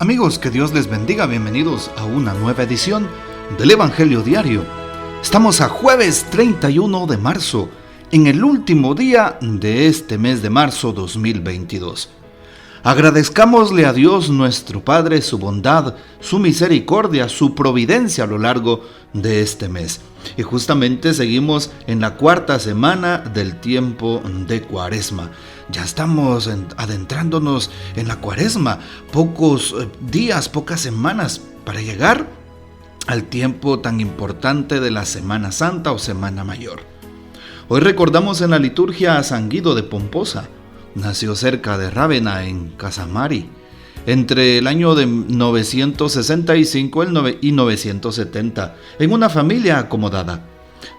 Amigos, que Dios les bendiga, bienvenidos a una nueva edición del Evangelio Diario. Estamos a jueves 31 de marzo, en el último día de este mes de marzo 2022. Agradezcámosle a Dios nuestro Padre su bondad, su misericordia, su providencia a lo largo de este mes. Y justamente seguimos en la cuarta semana del tiempo de Cuaresma. Ya estamos adentrándonos en la Cuaresma, pocos días, pocas semanas para llegar al tiempo tan importante de la Semana Santa o Semana Mayor. Hoy recordamos en la liturgia a San Guido de Pomposa. Nació cerca de Rávena, en Casamari, entre el año de 965 y 970, en una familia acomodada.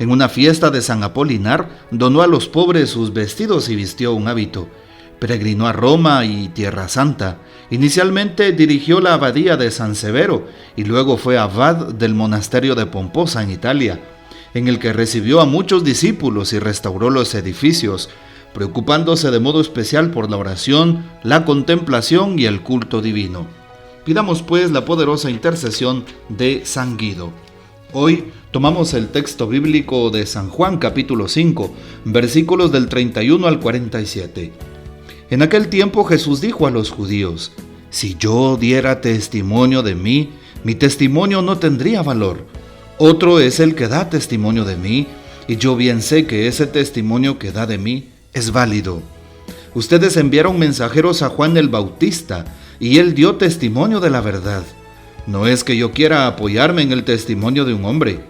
En una fiesta de San Apolinar, donó a los pobres sus vestidos y vistió un hábito. Peregrinó a Roma y Tierra Santa. Inicialmente dirigió la abadía de San Severo y luego fue abad del monasterio de Pomposa en Italia, en el que recibió a muchos discípulos y restauró los edificios, preocupándose de modo especial por la oración, la contemplación y el culto divino. Pidamos pues la poderosa intercesión de San Guido. Hoy tomamos el texto bíblico de San Juan capítulo 5, versículos del 31 al 47. En aquel tiempo Jesús dijo a los judíos: si yo diera testimonio de mí, mi testimonio no tendría valor. Otro es el que da testimonio de mí, y yo bien sé que ese testimonio que da de mí es válido. Ustedes enviaron mensajeros a Juan el Bautista, y él dio testimonio de la verdad. No es que yo quiera apoyarme en el testimonio de un hombre.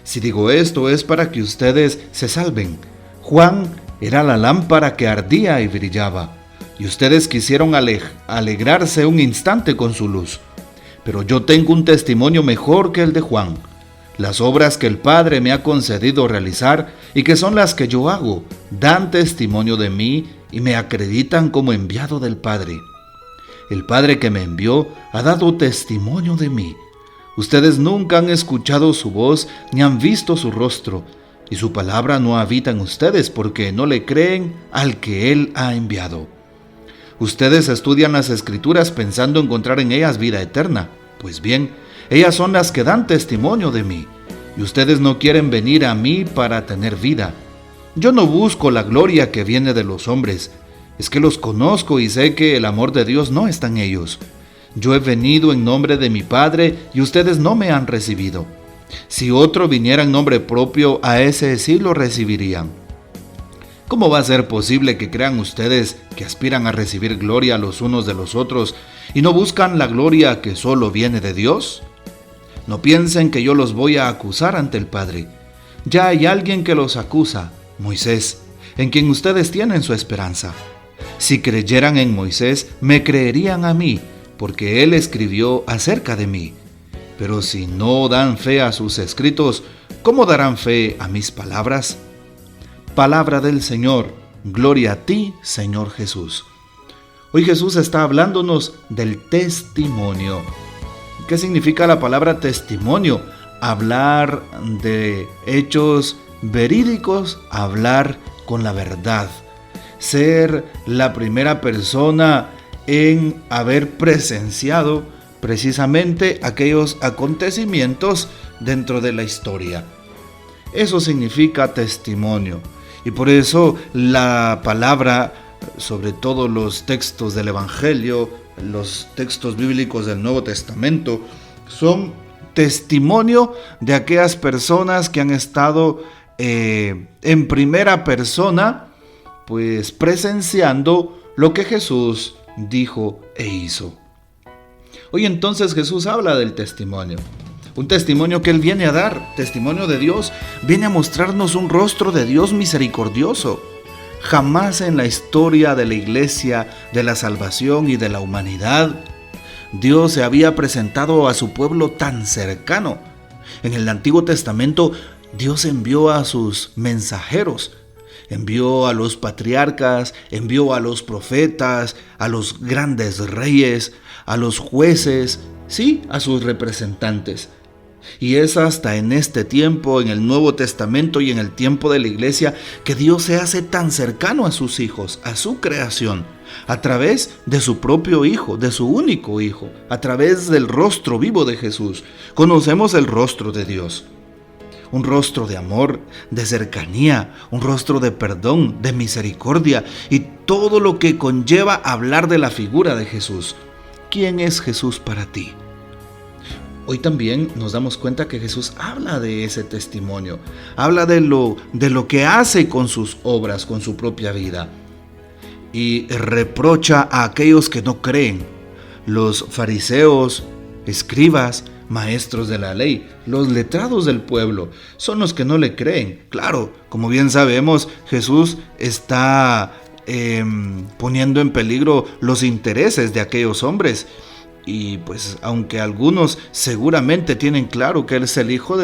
Si digo esto es para que ustedes se salven. Juan era la lámpara que ardía y brillaba, y ustedes quisieron alegrarse un instante con su luz. Pero yo tengo un testimonio mejor que el de Juan. Las obras que el Padre me ha concedido realizar y que son las que yo hago, dan testimonio de mí y me acreditan como enviado del Padre. El Padre que me envió ha dado testimonio de mí. Ustedes nunca han escuchado su voz ni han visto su rostro, y su palabra no habita en ustedes porque no le creen al que Él ha enviado. Ustedes estudian las Escrituras pensando encontrar en ellas vida eterna. Pues bien, ellas son las que dan testimonio de mí, y ustedes no quieren venir a mí para tener vida. Yo no busco la gloria que viene de los hombres, es que los conozco y sé que el amor de Dios no está en ellos. Yo he venido en nombre de mi Padre y ustedes no me han recibido. Si otro viniera en nombre propio, a ese sí lo recibirían. ¿Cómo va a ser posible que crean ustedes que aspiran a recibir gloria los unos de los otros y no buscan la gloria que solo viene de Dios? No piensen que yo los voy a acusar ante el Padre. Ya hay alguien que los acusa, Moisés, en quien ustedes tienen su esperanza. Si creyeran en Moisés, me creerían a mí, porque él escribió acerca de mí. Pero si no dan fe a sus escritos, ¿cómo darán fe a mis palabras? Palabra del Señor, gloria a ti, Señor Jesús. Hoy Jesús está hablándonos del testimonio. ¿Qué significa la palabra testimonio? Hablar de hechos verídicos, hablar con la verdad. Ser la primera persona en haber presenciado precisamente aquellos acontecimientos dentro de la historia. Eso significa testimonio. Y por eso la palabra, sobre todo los textos del Evangelio, los textos bíblicos del Nuevo Testamento, son testimonio de aquellas personas que han estado en primera persona, pues presenciando lo que Jesús dijo e hizo. Hoy entonces Jesús habla del testimonio. Un testimonio que Él viene a dar, testimonio de Dios, viene a mostrarnos un rostro de Dios misericordioso. Jamás en la historia de la iglesia, de la salvación y de la humanidad, Dios se había presentado a su pueblo tan cercano. En el Antiguo Testamento, Dios envió a sus mensajeros, envió a los patriarcas, envió a los profetas, a los grandes reyes, a los jueces, sí, a sus representantes. Y es hasta en este tiempo, en el Nuevo Testamento y en el tiempo de la iglesia, que Dios se hace tan cercano a sus hijos, a su creación, a través de su propio Hijo, de su único Hijo, a través del rostro vivo de Jesús. Conocemos el rostro de Dios. Un rostro de amor, de cercanía, un rostro de perdón, de misericordia y todo lo que conlleva hablar de la figura de Jesús. ¿Quién es Jesús para ti? Hoy también nos damos cuenta que Jesús habla de ese testimonio, habla de lo que hace con sus obras, con su propia vida, y reprocha a aquellos que no creen, los fariseos, escribas, maestros de la ley, los letrados del pueblo, son los que no le creen. Claro, como bien sabemos, Jesús está poniendo en peligro los intereses de aquellos hombres. Y pues aunque algunos seguramente tienen claro que Él es el Hijo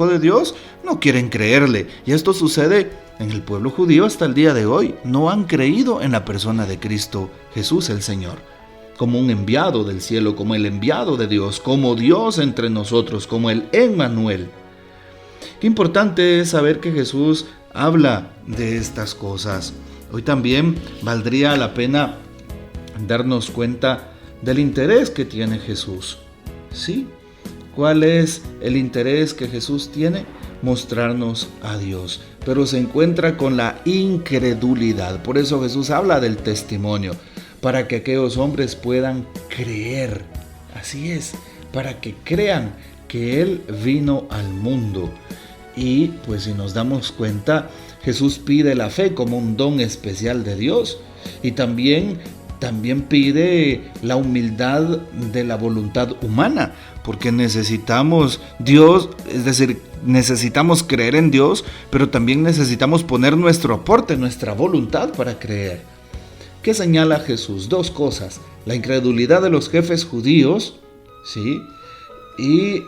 de Dios, no quieren creerle. Y esto sucede en el pueblo judío hasta el día de hoy. No han creído en la persona de Cristo Jesús el Señor, como un enviado del cielo, como el enviado de Dios, como Dios entre nosotros, como el Emmanuel. Qué importante es saber que Jesús habla de estas cosas. Hoy también valdría la pena darnos cuenta del interés que tiene Jesús. ¿Sí? ¿Cuál es el interés que Jesús tiene? Mostrarnos a Dios. Pero se encuentra con la incredulidad. Por eso Jesús habla del testimonio, para que aquellos hombres puedan creer. Así es, para que crean que Él vino al mundo. Y pues si nos damos cuenta, Jesús pide la fe como un don especial de Dios. Y también pide la humildad de la voluntad humana, porque necesitamos Dios, es decir, necesitamos creer en Dios, pero también necesitamos poner nuestro aporte, nuestra voluntad para creer. ¿Qué señala Jesús? Dos cosas: la incredulidad de los jefes judíos, ¿sí? Y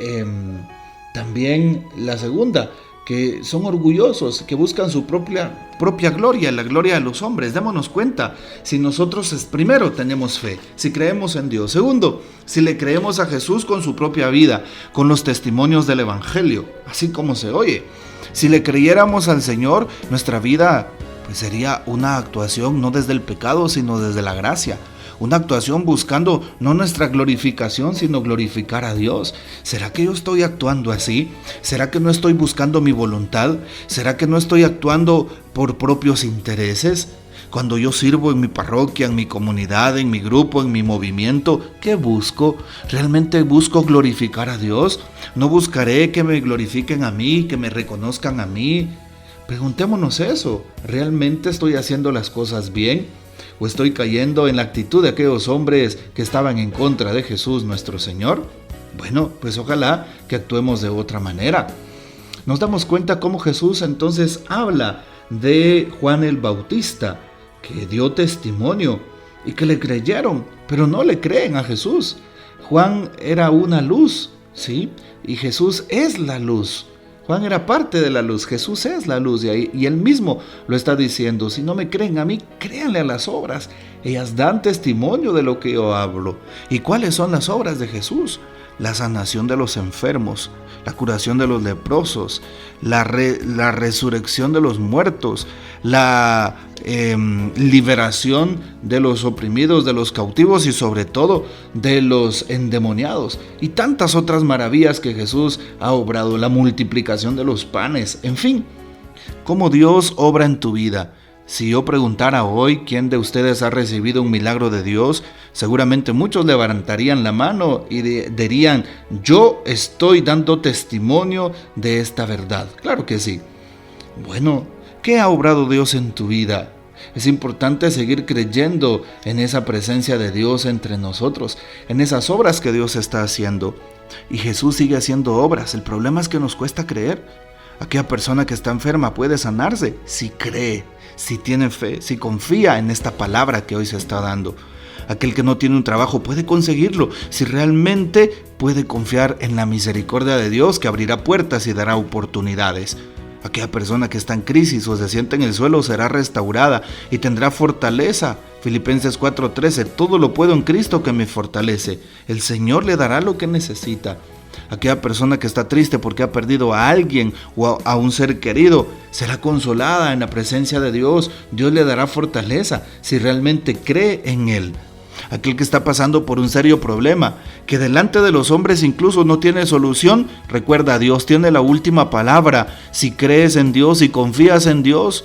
también la segunda, que son orgullosos, que buscan su propia gloria, la gloria de los hombres. Démonos cuenta, si nosotros primero tenemos fe, si creemos en Dios. Segundo, si le creemos a Jesús con su propia vida, con los testimonios del Evangelio, así como se oye. Si le creyéramos al Señor, nuestra vida pues sería una actuación no desde el pecado, sino desde la gracia. Una actuación buscando no nuestra glorificación, sino glorificar a Dios. ¿Será que yo estoy actuando así? ¿Será que no estoy buscando mi voluntad? ¿Será que no estoy actuando por propios intereses? Cuando yo sirvo en mi parroquia, en mi comunidad, en mi grupo, en mi movimiento, ¿qué busco? ¿Realmente busco glorificar a Dios? ¿No buscaré que me glorifiquen a mí, que me reconozcan a mí? Preguntémonos eso. ¿Realmente estoy haciendo las cosas bien? ¿O estoy cayendo en la actitud de aquellos hombres que estaban en contra de Jesús nuestro Señor? Bueno, pues ojalá que actuemos de otra manera. Nos damos cuenta cómo Jesús entonces habla de Juan el Bautista, que dio testimonio y que le creyeron, pero no le creen a Jesús. Juan era una luz, ¿sí? Y Jesús es la luz. Juan era parte de la luz, Jesús es la luz, y él mismo lo está diciendo: si no me creen a mí, créanle a las obras. Ellas dan testimonio de lo que yo hablo. ¿Y cuáles son las obras de Jesús? La sanación de los enfermos, la curación de los leprosos, la resurrección de los muertos, la liberación de los oprimidos, de los cautivos y sobre todo de los endemoniados, y tantas otras maravillas que Jesús ha obrado, la multiplicación de los panes. En fin, cómo Dios obra en tu vida. Si yo preguntara hoy quién de ustedes ha recibido un milagro de Dios, seguramente muchos levantarían la mano y dirían: yo estoy dando testimonio de esta verdad. Claro que sí. Bueno, ¿qué ha obrado Dios en tu vida? Es importante seguir creyendo en esa presencia de Dios entre nosotros, en esas obras que Dios está haciendo. Y Jesús sigue haciendo obras. El problema es que nos cuesta creer. Aquella persona que está enferma puede sanarse si cree, si tiene fe, si confía en esta palabra que hoy se está dando. Aquel que no tiene un trabajo puede conseguirlo si realmente puede confiar en la misericordia de Dios, que abrirá puertas y dará oportunidades. Aquella persona que está en crisis o se siente en el suelo será restaurada y tendrá fortaleza. Filipenses 4:13: todo lo puedo en Cristo que me fortalece. El Señor le dará lo que necesita. Aquella persona que está triste porque ha perdido a alguien o a un ser querido, será consolada en la presencia de Dios. Dios le dará fortaleza si realmente cree en Él. Aquel que está pasando por un serio problema, que delante de los hombres incluso no tiene solución, recuerda, Dios tiene la última palabra. Si crees en Dios y confías en Dios,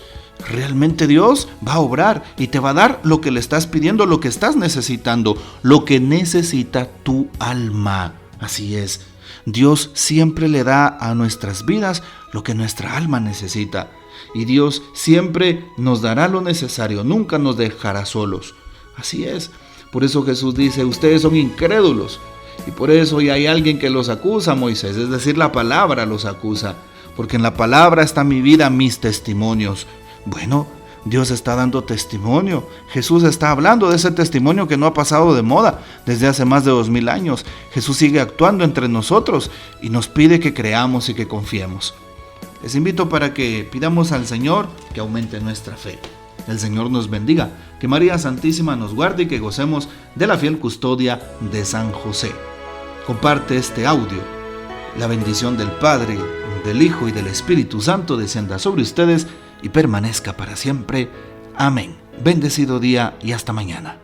realmente Dios va a obrar y te va a dar lo que le estás pidiendo, lo que estás necesitando, lo que necesita tu alma. Así es, Dios siempre le da a nuestras vidas lo que nuestra alma necesita. Y Dios siempre nos dará lo necesario, nunca nos dejará solos. Así es. Por eso Jesús dice, ustedes son incrédulos. Y por eso ya hay alguien que los acusa, Moisés. Es decir, la palabra los acusa. Porque en la palabra está mi vida, mis testimonios. Bueno, Dios está dando testimonio. Jesús está hablando de ese testimonio que no ha pasado de moda desde hace más de 2000 años. Jesús sigue actuando entre nosotros y nos pide que creamos y que confiemos. Les invito para que pidamos al Señor que aumente nuestra fe. El Señor nos bendiga, que María Santísima nos guarde y que gocemos de la fiel custodia de San José. Comparte este audio. La bendición del Padre, del Hijo y del Espíritu Santo descienda sobre ustedes y permanezca para siempre. Amén. Bendecido día y hasta mañana.